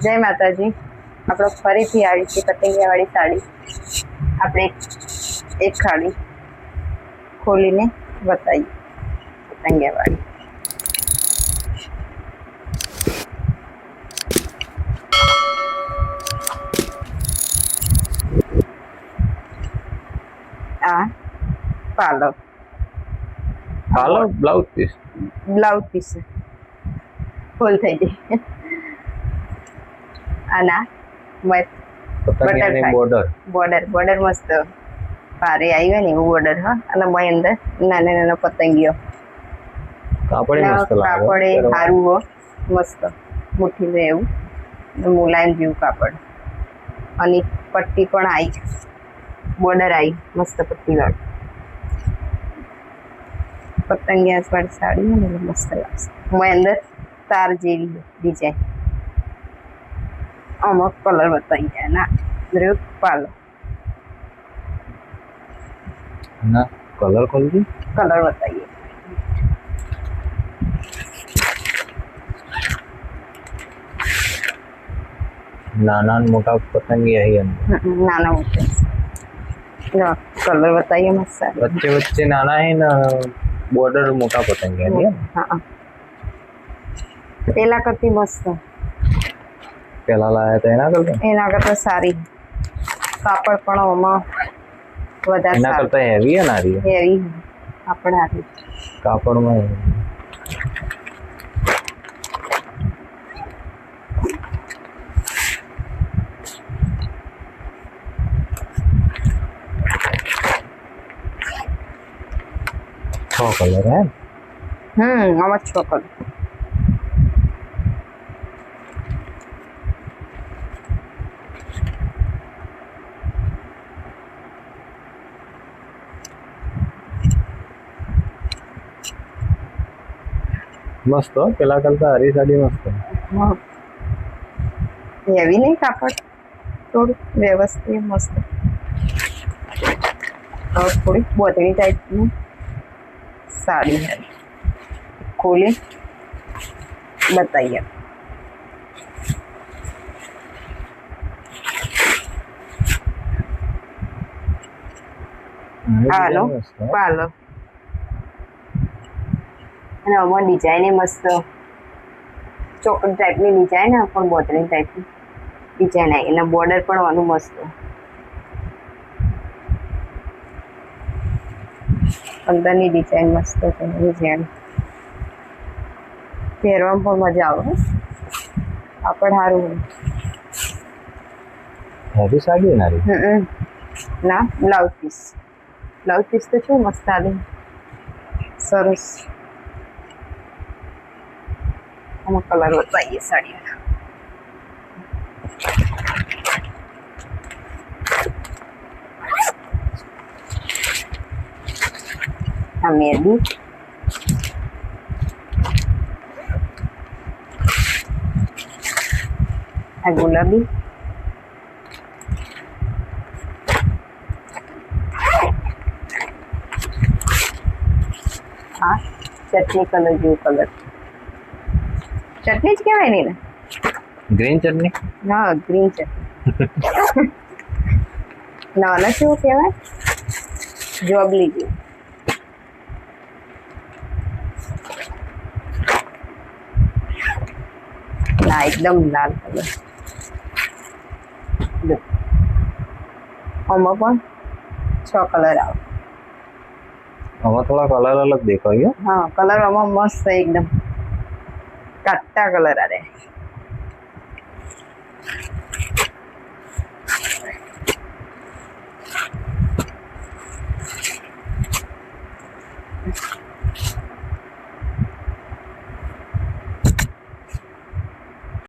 જય માતાજી. આપણે ફરીથી આવી છે પતંગિયાવાળી સાડી. આપણે એક ખાડી ખોલીને બતાવીએ પતંગિયાવાળી. આ પાલો બ્લાઉઝ પીસ ફૂલ થઈ જાય. આના બોર્ડર મસ્ત પારે આવી હોય ને એવું બોર્ડર. હા, અને મય અંદર નાના નાના પતંગીઓ. કાપડે સારું હો, મસ્ત મુઠ્ઠી રહે એવું મુલાયમ જેવું કાપડ. અને પટ્ટી પણ આવી, બોર્ડર આવી મસ્ત પટ્ટી વાળી. પતંગિયા વાળી સાડી હોય ને મસ્ત લાગશે. મય અંદર તાર જેવી ડિઝાઇન. અમુક કલર બતાવી જાય ના પાલો ના કલર બતાવીએ. નાના મોટા પતંગિયા નાના મોટા કલર બતાવીએ મસ્ત. વચ્ચે નાના હે ને બોર્ડર મોટા પતંગિયા. હા, પેલા કરતી મસ્ત. પેલા લાયા હતા એના કરતા સારી. કાપડ પણ આમાં વધારે એના કરતા હેવી હે ના રહી. હેવી કાપડ આવી કાપડમાં છ કલર હે. આમાં 6 કલર. મસ્ત પેલા કરતા હરી સાડી મસ્ત. હેવી નહીં કાપડ, થોડું વ્યવસ્થિત મસ્ત. થોડી બોતડી ટાઈપની સાડી है. खोले बताइए. હાલો પાલો. અને આમાં ડિઝાઇન મસ્ત ચોકડ ટાઈપની ડિઝાઇન, પણ બોતરી ટાઈપની ડિઝાઇન આવી. એના બોર્ડર પણ આનું મસ્ત. અંદરની ડિઝાઇન મસ્ત છે. ડિઝાઇન પહેરવામાં પણ મજા આવે. કાપડ સારું હેવી સાડી ના ના. બ્લાઉઝ પીસ તો શું મસ્ત આવે, સરસ. આમાં કલર બતાવીએ સાડીના. આ મેદી, આ ગુલાબી, આ ચટણી કલર જેવું કલર. ચટણી જ કહેવાય ને. ગ્રીન ચટણી. હા, ગ્રીન ચટણી. નાના કેવું કહેવાય, જોબલી જેવું. ના, એકદમ લાલ કલર. આમાં પણ 6 કલર આવે. આમાં થોડા કલર અલગ દેખાય. હા, કલર આમાં મસ્ત એકદમ કાટા કલર આવે.